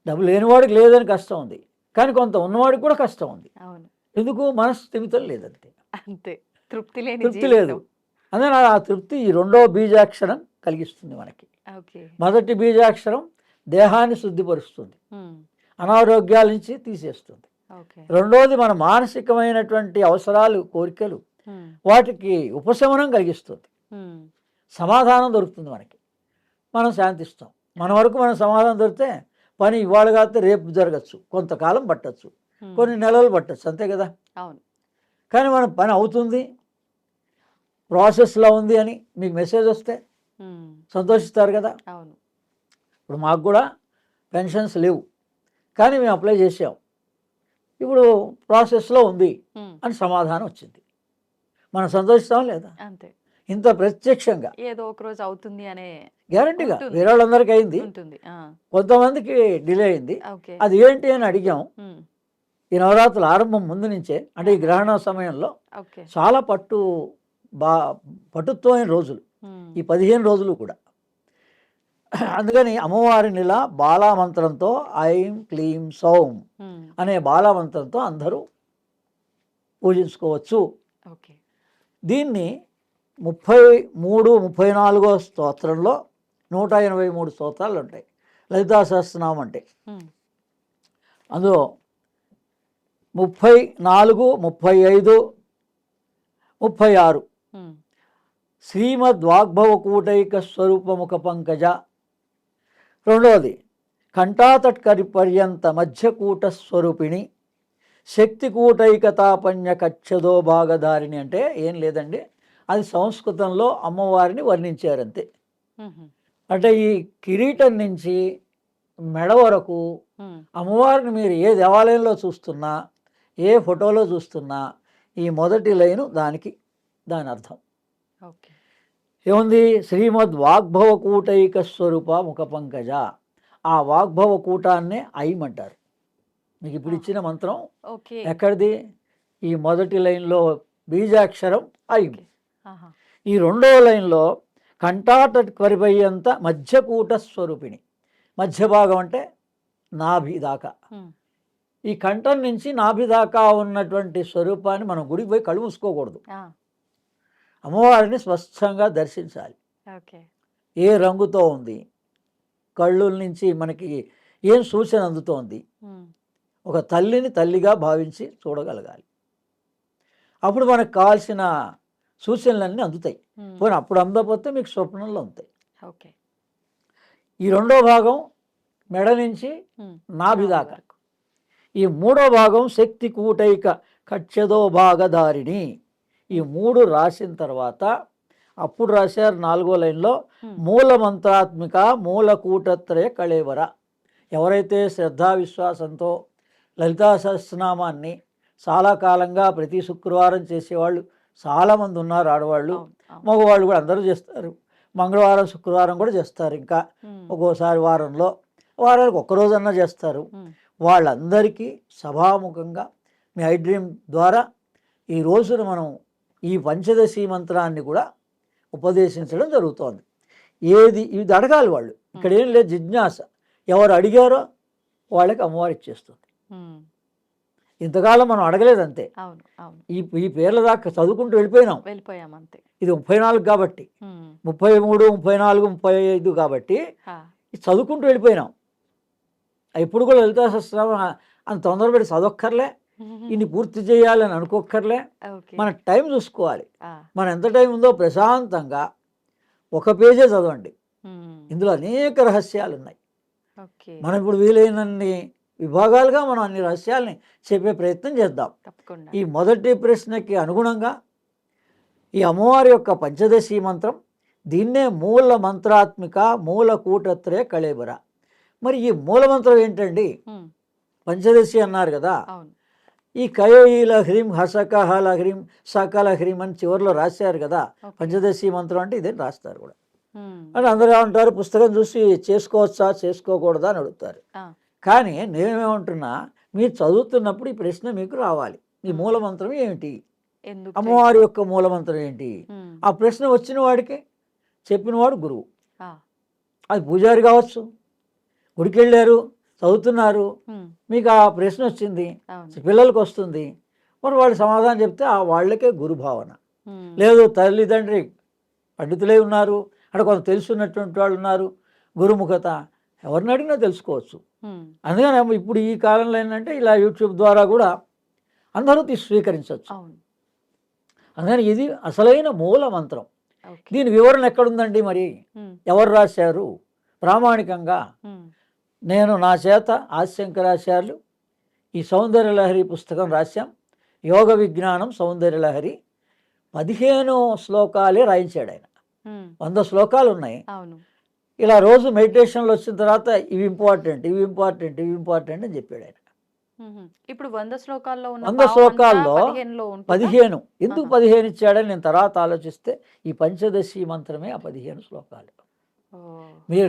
Speaker 3: డబ్బు లేనివాడికి లేదని కష్టం ఉంది, కానీ కొంత ఉన్నవాడికి కూడా కష్టం ఉంది.
Speaker 2: అవును,
Speaker 3: ఎందుకు? మనస్థిమితం లేదంతే,
Speaker 2: అంతే. తృప్తి లేని
Speaker 3: తృప్తి లేదు.
Speaker 2: జీవితం.
Speaker 3: అందుకని ఆ తృప్తి ఈ రెండో బీజాక్షరం కలిగిస్తుంది మనకి.
Speaker 2: ఓకే.
Speaker 3: మొదటి బీజాక్షరం దేహాన్ని శుద్ధిపరుస్తుంది,
Speaker 2: ఉమ్,
Speaker 3: అనారోగ్యాల నుంచి తీసేస్తుంది.
Speaker 2: ఓకే.
Speaker 3: రెండోది మన మానసికమైనటువంటి అవసరాలు, కోరికలు,
Speaker 2: ఉమ్,
Speaker 3: వాటికి ఉపశమనం కలిగిస్తుంది,
Speaker 2: ఉమ్,
Speaker 3: సమాధానం దొరుకుతుంది మనకి, మనం శాంతిస్తాం. మన వరకు మనం సమాధానం దొరికితే పని ఇవాళ కాకపోతే రేపు జరగచ్చు, కొంతకాలం పట్టచ్చు,
Speaker 2: ఉమ్,
Speaker 3: కొన్ని నెలలు పట్టచ్చు, అంతే కదా.
Speaker 2: అవును.
Speaker 3: కానీ మన పని అవుతుంది, ప్రాసెస్లో ఉంది అని మీకు మెసేజ్ వస్తే
Speaker 2: ఉమ్,
Speaker 3: సంతోషిస్తారు కదా.
Speaker 2: అవును.
Speaker 3: ఇప్పుడు మాకు కూడా పెన్షన్స్ లేవు, కానీ మేము అప్లై చేసాం, ఇప్పుడు ప్రాసెస్లో ఉంది
Speaker 2: ఉమ్,
Speaker 3: అని సమాధానం వచ్చింది. మనం సంతోషిస్తాం లేదా?
Speaker 2: అంతే.
Speaker 3: ఇంత ప్రత్యక్షంగా
Speaker 2: ఏదో ఒక రోజు అవుతుంది అనే
Speaker 3: గ్యారంటీగా
Speaker 2: ఉంటుంది.
Speaker 3: వేరే వాళ్ళందరికీ అయింది,
Speaker 2: ఉంటుంది.
Speaker 3: కొంతమందికి డిలే అయింది.
Speaker 2: ఓకే.
Speaker 3: అది ఏంటి అని అడిగాం.
Speaker 2: ఉమ్,
Speaker 3: ఈ నవరాత్రుల ఆరంభం ముందు నుంచే, అంటే ఈ గ్రహణ సమయంలో
Speaker 2: ఓకే.
Speaker 3: చాలా పటుత్వమైన రోజులు
Speaker 2: ఉమ్,
Speaker 3: ఈ 15 రోజులు కూడా. అందుకని అమ్మవారిని ఇలా బాలామంత్రంతో ఐం క్లీం సౌం
Speaker 2: ఉమ్,
Speaker 3: అనే బాలామంత్రంతో అందరూ పూజించుకోవచ్చు.
Speaker 2: ఓకే.
Speaker 3: దీన్ని 33, 34 స్తోత్రంలో 183 స్తోత్రాలు ఉంటాయి. లలితా సహస్రనామం అంటే
Speaker 2: ఉమ్,
Speaker 3: అందులో 34, 35, 36
Speaker 2: ఉమ్,
Speaker 3: శ్రీమద్వాగ్భవకూటైక స్వరూపముఖ పంకజ. రెండవది కంఠాతట్కరి పర్యంత మధ్యకూట స్వరూపిణి శక్తికూటైకతాపన్య కచ్చదో భాగధారిణి. అంటే ఏం లేదండి, అది సంస్కృతంలో అమ్మవారిని వర్ణించారంతే.
Speaker 2: ఉమ్,
Speaker 3: అంటే ఈ కిరీటం నుంచి మెడ వరకు
Speaker 2: ఉమ్,
Speaker 3: అమ్మవారిని మీరు ఏ దేవాలయంలో చూస్తున్నా, ఏ ఫోటోలో చూస్తున్నా, ఈ మొదటి లైను దాని అర్థం
Speaker 2: ఓకే.
Speaker 3: ఏముంది? శ్రీమద్ వాగ్భవ కూటైక స్వరూప ముఖ పంకజ. ఆ వాగ్భవ కూటాన్నే ఐం అంటారు. మీకు ఇప్పుడు ఇచ్చిన మంత్రం
Speaker 2: ఓకే.
Speaker 3: ఎక్కడిది? ఈ మొదటి లైన్లో బీజాక్షరం ఐం.
Speaker 2: ఓకే. ఆహా.
Speaker 3: ఈ రెండో లైన్లో కంఠాట పరిపయ్యంత మధ్యకూట స్వరూపిణి. మధ్య భాగం అంటే నాభి దాకా.
Speaker 2: ఉమ్,
Speaker 3: ఈ కంఠం నుంచి నాభి దాకా ఉన్నటువంటి స్వరూపాన్ని మనం గుడికి పోయి కళ్ళు మూసుకోకూడదు,
Speaker 2: ఆ,
Speaker 3: అమ్మవారిని స్పష్టంగా దర్శించాలి.
Speaker 2: ఓకే.
Speaker 3: ఏ రంగుతో ఉంది, కళ్ళు నుంచి మనకి ఏం సూచన అందుతోంది,
Speaker 2: ఉమ్,
Speaker 3: ఒక తల్లిని తల్లిగా భావించి చూడగలగాలి. అప్పుడు మనకు కావాల్సిన సూచనలన్నీ అందుతాయి.
Speaker 2: ఉమ్,
Speaker 3: పోనీ అప్పుడు అందకపోతే మీకు స్వప్నంలో ఉంటాయి.
Speaker 2: ఓకే.
Speaker 3: ఈ రెండో భాగం మెడ నుంచి
Speaker 2: ఉమ్,
Speaker 3: నాభి దాకా.
Speaker 2: వరకు.
Speaker 3: ఈ మూడో భాగం శక్తి కూటైక కచ్చదో భాగధారిణి. ఈ 3 రాసిన తర్వాత అప్పుడు రాశారు 4వ లైన్లో మూల మంత్రాత్మిక మూల కూటత్రయ కళేవర. ఎవరైతే శ్రద్ధా విశ్వాసంతో లలితా సహస్రనామాన్ని చాలా కాలంగా ప్రతి శుక్రవారం చేసేవాళ్ళు చాలామంది ఉన్నారు, ఆడవాళ్ళు,
Speaker 2: అవును, అవును.
Speaker 3: మగవాళ్ళు కూడా అందరూ చేస్తారు. మంగళవారం శుక్రవారం కూడా చేస్తారు, ఇంకా
Speaker 2: ఉమ్,
Speaker 3: ఒక్కోసారి వారంలో. వారానికి ఒక్కరోజన్నా చేస్తారు.
Speaker 2: ఉమ్,
Speaker 3: వాళ్ళందరికీ సభాముఖంగా మీ ఐ డ్రీమ్ ద్వారా ఈ రోజున మనం ఈ పంచదశి మంత్రాన్ని కూడా ఉపదేశించడం జరుగుతోంది. ఇది అడగాలి వాళ్ళు. ఇక్కడ ఏం లేదు, జిజ్ఞాస. ఎవరు అడిగారో వాళ్ళకి అమ్మవారు ఇచ్చేస్తుంది.
Speaker 2: ఉమ్,
Speaker 3: ఇంతకాలం మనం అడగలేదంతే.
Speaker 2: అవును అవును
Speaker 3: ఈ పేర్ల దాకా చదువుకుంటూ వెళ్ళిపోయినాం.
Speaker 2: వెళ్ళిపోయాం అంతే.
Speaker 3: ఇది 34 కాబట్టి,
Speaker 2: ఉమ్,
Speaker 3: 33, 34, 35 కాబట్టి
Speaker 2: హా,
Speaker 3: ఇది చదువుకుంటూ వెళ్ళిపోయినాం. ఇప్పుడు కూడా లలితా సహస్రనామం అంత తొందరపడి చదవక్కర్లే, ఇన్ని పూర్తి చేయాలని అనుకోక్కర్లే.
Speaker 2: ఓకే.
Speaker 3: మన టైం చూసుకోవాలి.
Speaker 2: ఆ,
Speaker 3: మన ఎంత టైం ఉందో ప్రశాంతంగా ఒక పేజే చదవండి.
Speaker 2: ఉమ్,
Speaker 3: ఇందులో అనేక రహస్యాలు ఉన్నాయి.
Speaker 2: ఓకే.
Speaker 3: మనం ఇప్పుడు వీలైనన్ని విభాగాలుగా మనం అన్ని రహస్యాలని చెప్పే ప్రయత్నం చేద్దాం.
Speaker 2: తప్పకుండా.
Speaker 3: ఈ మొదటి ప్రశ్నకి అనుగుణంగా ఈ అమ్మవారి యొక్క పంచదశి మంత్రం, దీన్నే మూల మంత్రాత్మిక మూల కూటత్రయ కళేబర. మరి ఈ మూల మంత్రం ఏంటండి?
Speaker 2: ఉమ్,
Speaker 3: పంచదశి అన్నారు కదా,
Speaker 2: అవును.
Speaker 3: ఈ కయోయిల హ్రీం హసక హల హ్రీం సకల హ్రీం అని చివరిలో రాశారు కదా.
Speaker 2: ఓకే.
Speaker 3: పంచదశి మంత్రం అంటే ఇదే రాస్తారు కూడా.
Speaker 2: ఉమ్,
Speaker 3: అని అందరూ ఏమంటారు, పుస్తకం చూసి చేసుకోవచ్చా చేసుకోకూడదా అని అడుగుతారు.
Speaker 2: ఆ,
Speaker 3: కానీ నేనేమంటున్నా, మీరు చదువుతున్నప్పుడు ఈ ప్రశ్న మీకు రావాలి. ఈ మూల మంత్రం ఏమిటి,
Speaker 2: ఎందుకు
Speaker 3: అమ్మవారి యొక్క మూల మంత్రం ఏంటి?
Speaker 2: ఉమ్,
Speaker 3: ఆ ప్రశ్న వచ్చిన వాడికి చెప్పినవాడు గురువు.
Speaker 2: ఆ,
Speaker 3: అది పూజారి కావచ్చు, గుడికి వెళ్ళారు, చదువుతున్నారు,
Speaker 2: ఉమ్,
Speaker 3: మీకు ఆ ప్రశ్న వచ్చింది,
Speaker 2: అవును.
Speaker 3: పిల్లలకు వస్తుంది, మరి వాళ్ళు సమాధానం చెప్తే ఆ వాళ్ళకే గురు భావన.
Speaker 2: ఉమ్,
Speaker 3: లేదు తల్లిదండ్రి పండితులే ఉన్నారు, అక్కడ కొంత తెలుసున్నటువంటి వాళ్ళు ఉన్నారు, గురుముఖత ఎవరిని అడిగినా తెలుసుకోవచ్చు.
Speaker 2: ఉమ్,
Speaker 3: అందుకని ఇప్పుడు ఈ కాలంలో ఏంటంటే ఇలా యూట్యూబ్ ద్వారా కూడా అందరూ స్వీకరించవచ్చు.
Speaker 2: అవును.
Speaker 3: అందుకని ఇది అసలైన మూల మంత్రం.
Speaker 2: ఓకే.
Speaker 3: దీని వివరణ ఎక్కడుందండి మరి?
Speaker 2: ఉమ్,
Speaker 3: ఎవరు రాశారు? ప్రామాణికంగా
Speaker 2: ఉమ్,
Speaker 3: నేను నా చేత ఆదిశంకరాచార్యులు ఈ సౌందర్యలహరి పుస్తకం రాశాం. యోగ విజ్ఞానం సౌందర్యలహరి 15 శ్లోకాలే రాయించాడు ఆయన.
Speaker 2: ఉమ్,
Speaker 3: 100 శ్లోకాలు ఉన్నాయి.
Speaker 2: అవును.
Speaker 3: ఇలా రోజు మెడిటేషన్లు వచ్చిన తర్వాత ఇవి ఇంపార్టెంట్, ఇవి ఇంపార్టెంట్, ఇవి ఇంపార్టెంట్ అని చెప్పాడు ఆయన.
Speaker 2: ఉహు. ఇప్పుడు 100 శ్లోకాల్లో ఉన్న
Speaker 3: 100
Speaker 2: భావం అంతా
Speaker 3: శ్లోకాల్లో
Speaker 2: 15లో ఉంటుందా?
Speaker 3: 15. ఎందుకు
Speaker 2: ఆహా.
Speaker 3: 15 ఇచ్చాడని నేను తర్వాత ఆలోచిస్తే ఈ పంచదశి మంత్రమే ఆ 15 శ్లోకాలు.
Speaker 2: ఓ,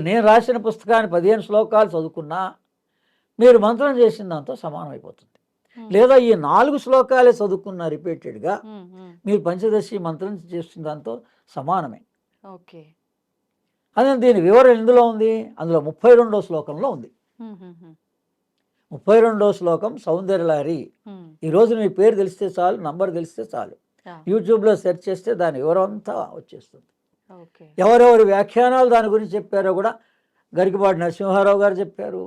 Speaker 3: నేను రాసిన పుస్తకాన్ని 15 శ్లోకాలు చదువుకున్నా మీరు మంత్రం చేసిన దాంతో సమానం అయిపోతుంది.
Speaker 2: ఉమ్,
Speaker 3: లేదా ఈ 4 శ్లోకాలే చదువుకున్న రిపీటెడ్గా
Speaker 2: ఉమ్, ఉమ్,
Speaker 3: మీరు పంచదశి మంత్రం చేసిన దాంతో సమానమే.
Speaker 2: ఓకే.
Speaker 3: అదే దీని వివరణ ఎందులో ఉంది? అందులో 32వ శ్లోకంలో ఉంది.
Speaker 2: ఉమ్, ఉమ్, ఉమ్,
Speaker 3: 32వ శ్లోకం సౌందర్యలహరి.
Speaker 2: ఉమ్,
Speaker 3: ఈరోజు మీ పేరు తెలిస్తే చాలు, నంబర్ తెలిస్తే చాలు,
Speaker 2: ఆ,
Speaker 3: యూట్యూబ్లో సెర్చ్ చేస్తే దాని వివరం అంతా వచ్చేస్తుంది.
Speaker 2: ఓకే.
Speaker 3: ఎవరెవరి వ్యాఖ్యానాలు దాని గురించి చెప్పారో కూడా గరికపాటి నరసింహారావు గారు చెప్పారు,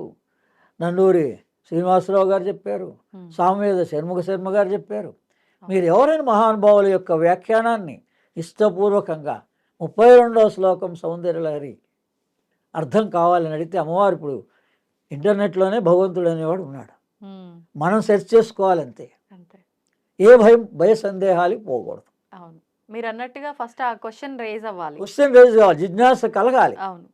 Speaker 3: నండూరి శ్రీనివాసరావు గారు చెప్పారు,
Speaker 2: ఉమ్,
Speaker 3: సామవేద షణ్ముఖ శర్మ గారు చెప్పారు. మీరు ఎవరైనా మహానుభావుల యొక్క వ్యాఖ్యానాన్ని ఇష్టపూర్వకంగా 32వ శ్లోకం సౌందర్యలహరి అర్థం కావాలని అడిగితే అమ్మవారు ఇప్పుడు ఇంటర్నెట్లోనే భగవంతుడు అనేవాడు ఉన్నాడు.
Speaker 2: ఉమ్,
Speaker 3: మనం సెర్చ్ చేసుకోవాలంతే.
Speaker 2: అంతే.
Speaker 3: ఏ భయ సందేహాలకి పోకూడదు.
Speaker 2: అవును. మీరు అన్నట్టుగా ఫస్ట్ ఆ క్వశ్చన్ రేజ్ అవ్వాలి.
Speaker 3: క్వశ్చన్ రేజ్ కావాలి, జిజ్ఞాస కలగాలి.
Speaker 2: అవును.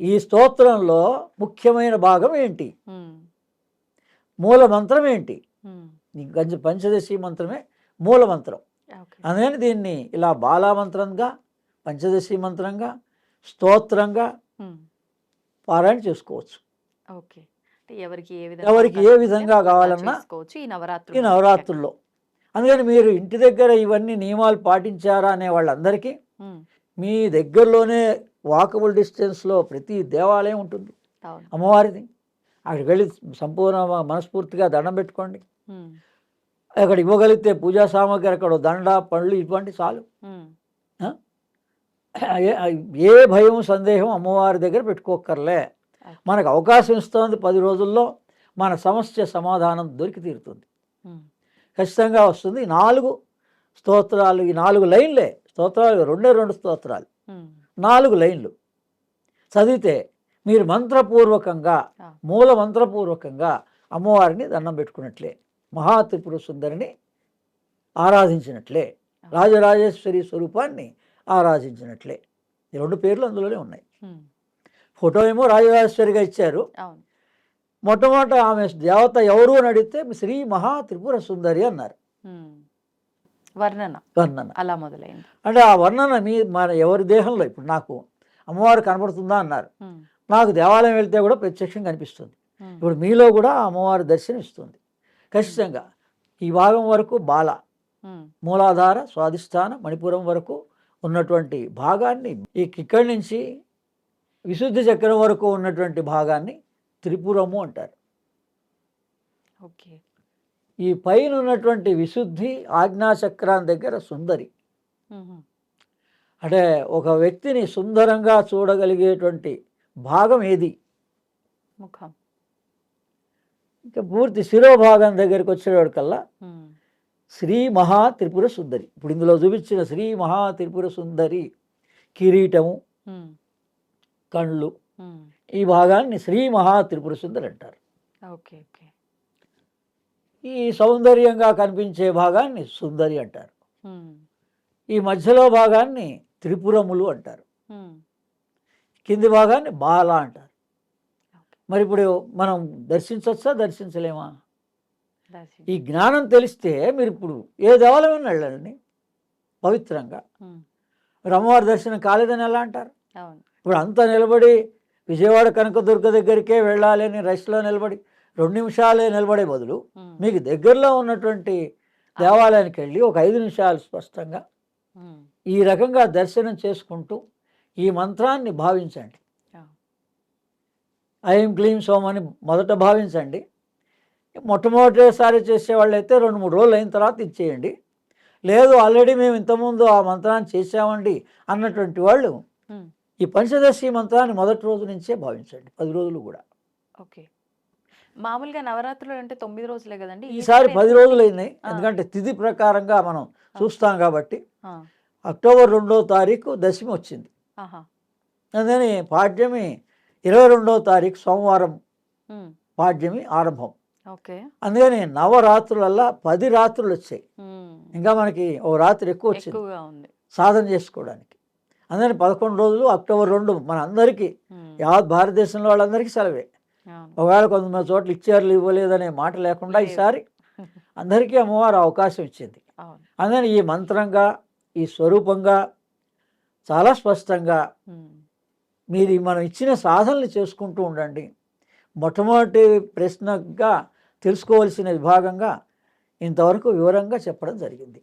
Speaker 3: ఈ స్తోత్రంలో ముఖ్యమైన భాగం ఏంటి,
Speaker 2: ఉమ్,
Speaker 3: మూల మంత్రం ఏంటి?
Speaker 2: ఉమ్,
Speaker 3: ఈ పంచదశి మంత్రమే మూల మంత్రం.
Speaker 2: ఓకే.
Speaker 3: అందుకని దీన్ని ఇలా బాలామంత్రంగా, పంచదశి మంత్రంగా, స్తోత్రంగా
Speaker 2: ఉమ్,
Speaker 3: పారాయణ చేసుకోవచ్చు.
Speaker 2: ఓకే. అంటే ఎవరికి ఏ
Speaker 3: ఎవరికి ఏ
Speaker 2: అవకాశం ఉంటే
Speaker 3: విధంగా
Speaker 2: అలా
Speaker 3: కావాలన్నా
Speaker 2: చేసుకోవచ్చు ఈ
Speaker 3: ఈ
Speaker 2: నవరాత్రులు.
Speaker 3: నవరాత్రుల్లో. అందుకని మీరు ఇంటి దగ్గర ఇవన్నీ నియమాలు పాటించారా అనే వాళ్ళందరికీ
Speaker 2: ఉమ్,
Speaker 3: మీ దగ్గరలోనే వాకబుల్ డిస్టెన్స్లో ప్రతి దేవాలయం ఉంటుంది
Speaker 2: అవును.
Speaker 3: అమ్మవారిది. అక్కడికి వెళ్ళి సంపూర్ణ మనస్ఫూర్తిగా దండం పెట్టుకోండి.
Speaker 2: ఉమ్,
Speaker 3: అక్కడ ఇవ్వగలిగితే పూజా సామాగ్రి, అక్కడ దండ పళ్ళు ఇవ్వండి చాలు.
Speaker 2: ఉమ్,
Speaker 3: ఆ? ఏ భయం సందేహం అమ్మవారి దగ్గర పెట్టుకోక్కర్లే.
Speaker 2: ఓకే.
Speaker 3: మనకు అవకాశం ఇస్తుంది, 10 రోజుల్లో మన సమస్య సమాధానం దొరికి తీరుతుంది,
Speaker 2: ఉమ్,
Speaker 3: ఖచ్చితంగా వస్తుంది. ఈ 4 స్తోత్రాలు, ఈ 4 లైన్లే స్తోత్రాలు, 2 స్తోత్రాలు,
Speaker 2: ఉమ్,
Speaker 3: 4 లైన్లు చదివితే మీరు మంత్రపూర్వకంగా,
Speaker 2: ఆ,
Speaker 3: మూల మంత్రపూర్వకంగా అమ్మవారిని దండం పెట్టుకున్నట్లే, మహాత్రిపుర సుందరిని ఆరాధించినట్లే, రాజరాజేశ్వరి స్వరూపాన్ని ఆరాధించినట్లే. ఈ 2 పేర్లు అందులోనే ఉన్నాయి.
Speaker 2: ఉమ్,
Speaker 3: ఫోటో ఏమో రాజరాజేశ్వరిగా ఇచ్చారు.
Speaker 2: అవును.
Speaker 3: మొట్టమొదట ఆమె దేవత ఎవరు అని అడిగితే శ్రీ మహా త్రిపుర సుందరి అన్నారు.
Speaker 2: ఉమ్, వర్ణన
Speaker 3: వర్ణన
Speaker 2: అలా మొదలైంది.
Speaker 3: అంటే ఆ వర్ణన మన ఎవరి దేహంలో, ఇప్పుడు నాకు అమ్మవారు కనబడుతుందా అన్నారు,
Speaker 2: ఉమ్,
Speaker 3: నాకు దేవాలయం వెళ్తే కూడా ప్రత్యక్షంగా కనిపిస్తుంది. ఇప్పుడు మీలో కూడా ఆ అమ్మవారి దర్శనం ఇస్తుంది ఖచ్చితంగా. ఈ భాగం వరకు బాల, మూలాధార, స్వాధిష్టాన, మణిపురం వరకు ఉన్నటువంటి భాగాన్ని, ఇక్కడి నుంచి విశుద్ధి చక్రం వరకు ఉన్నటువంటి భాగాన్ని త్రిపురము అంటారు.
Speaker 2: ఓకే.
Speaker 3: ఈ పైన ఉన్నటువంటి విశుద్ధి ఆజ్ఞాచక్రం దగ్గర సుందరి, అంటే ఒక వ్యక్తిని సుందరంగా చూడగలిగేటువంటి భాగం ఏది?
Speaker 2: ముఖం.
Speaker 3: ఇంకా పూర్తి శిరోభాగం దగ్గరికి వచ్చేవాడికల్లా శ్రీ మహా త్రిపుర సుందరి. ఇప్పుడు ఇందులో చూపించిన శ్రీ మహా త్రిపుర సుందరి కిరీటము, కళ్ళు, ఈ భాగాన్ని శ్రీ మహా త్రిపుర సుందరి అంటారు.
Speaker 2: ఓకే. ఓకే.
Speaker 3: ఈ సౌందర్యంగా కనిపించే భాగాన్ని సుందరి అంటారు. ఈ మధ్యలో భాగాన్ని త్రిపురములు అంటారు. కింది భాగాన్ని బాల అంటారు. మరి ఇప్పుడు మనం దర్శించవచ్చా, దర్శించలేమా? ఈ జ్ఞానం తెలిస్తే మీరు ఇప్పుడు ఏ దేవాలయం వెళ్ళండి పవిత్రంగా. అమ్మవారి దర్శనం కాలేదని ఎలా అంటారు? ఇప్పుడు అంతా నిలబడి విజయవాడ కనకదుర్గ దగ్గరికే వెళ్ళాలి అని రష్లో నిలబడి 2 నిమిషాలే నిలబడే బదులు మీకు దగ్గరలో ఉన్నటువంటి దేవాలయానికి వెళ్ళి ఒక 5 నిమిషాలు స్పష్టంగా ఈ రకంగా దర్శనం చేసుకుంటూ ఈ మంత్రాన్ని భావించండి. ఐం క్లీం సోం అని మొదట భావించండి. మొట్టమొదటిసారి చేసేవాళ్ళు అయితే 2-3 రోజులు అయిన తర్వాత ఇచ్చేయండి. లేదు ఆల్రెడీ మేము ఇంతకుముందు ఆ మంత్రాన్ని చేసామండి అన్నటువంటి వాళ్ళు ఈ పంచదశి మంత్రాన్ని మొదటి రోజు నుంచే భావించండి, 10 రోజులు కూడా.
Speaker 2: ఓకే. మామూలుగా నవరాత్రులు అంటే 9 రోజులే కదండి,
Speaker 3: ఈసారి 10 రోజులు అయినాయి. ఎందుకంటే తిథి ప్రకారంగా మనం చూస్తాం కాబట్టి. అక్టోబర్ 2వ తారీఖు దశమి వచ్చింది. అందుకని పాడ్యమి 22వ తారీఖు సోమవారం పాడ్యమి ఆరంభం. అందుకని నవరాత్రులల్లా 10 రాత్రులు వచ్చాయి. ఇంకా మనకి ఓ రాత్రి ఎక్కువ వచ్చింది సాధన చేసుకోవడానికి. అందుకని 11 రోజులు అక్టోబర్ 2 మన అందరికీ, యావత్ భారతదేశంలో వాళ్ళందరికీ సెలవే. ఒకవేళ కొంతమంది చోట్ల ఇచ్చారు ఇవ్వలేదనే మాట లేకుండా ఈసారి అందరికీ అమ్మవారు అవకాశం ఇచ్చింది. అందుకని ఈ మంత్రంగా, ఈ స్వరూపంగా చాలా స్పష్టంగా మీరు మనం ఇచ్చిన సాధనలు చేసుకుంటూ ఉండండి. మొట్టమొదటి ప్రశ్నగా తెలుసుకోవాల్సిన విభాగంగా ఇంతవరకు వివరంగా చెప్పడం జరిగింది.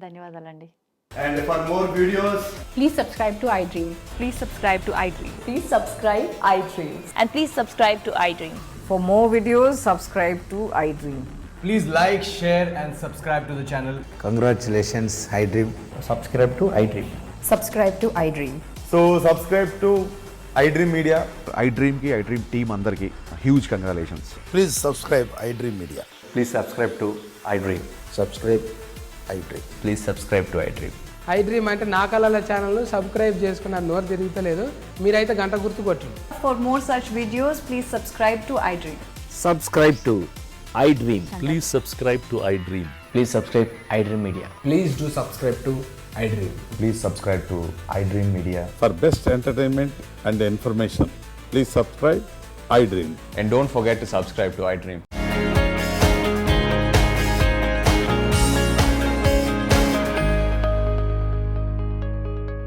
Speaker 2: ధన్యవాదాలండి.
Speaker 4: And for more videos,
Speaker 5: Please subscribe to iDream.
Speaker 2: Please subscribe to iDream.
Speaker 5: Please subscribe iDream.
Speaker 2: And please subscribe to iDream.
Speaker 5: For more videos, subscribe to iDream.
Speaker 4: please like, share and subscribe to the channel.
Speaker 6: Congratulations, iDream.
Speaker 7: subscribe to iDream.
Speaker 5: Subscribe to iDream.
Speaker 4: So subscribe to iDream Media.
Speaker 8: iDream ki iDream team andarki huge congratulations.
Speaker 6: Please subscribe iDream Media.
Speaker 7: Please subscribe to iDream.
Speaker 6: Subscribe iDream.
Speaker 7: Please subscribe to iDream.
Speaker 9: iDream అంటే నా కళల channel subscribe చేసుకున్న నోరు తిరుగుతలేదు, మీరైతే గంట గుర్తు కొట్టండి.
Speaker 5: For more such videos, please subscribe to iDream.
Speaker 1: Subscribe to iDream. Please subscribe to iDream.
Speaker 7: Please subscribe iDream Media.
Speaker 4: Please do subscribe to iDream.
Speaker 7: Please subscribe to iDream Media.
Speaker 8: For best entertainment and information, please subscribe iDream.
Speaker 7: And don't forget to subscribe to iDream.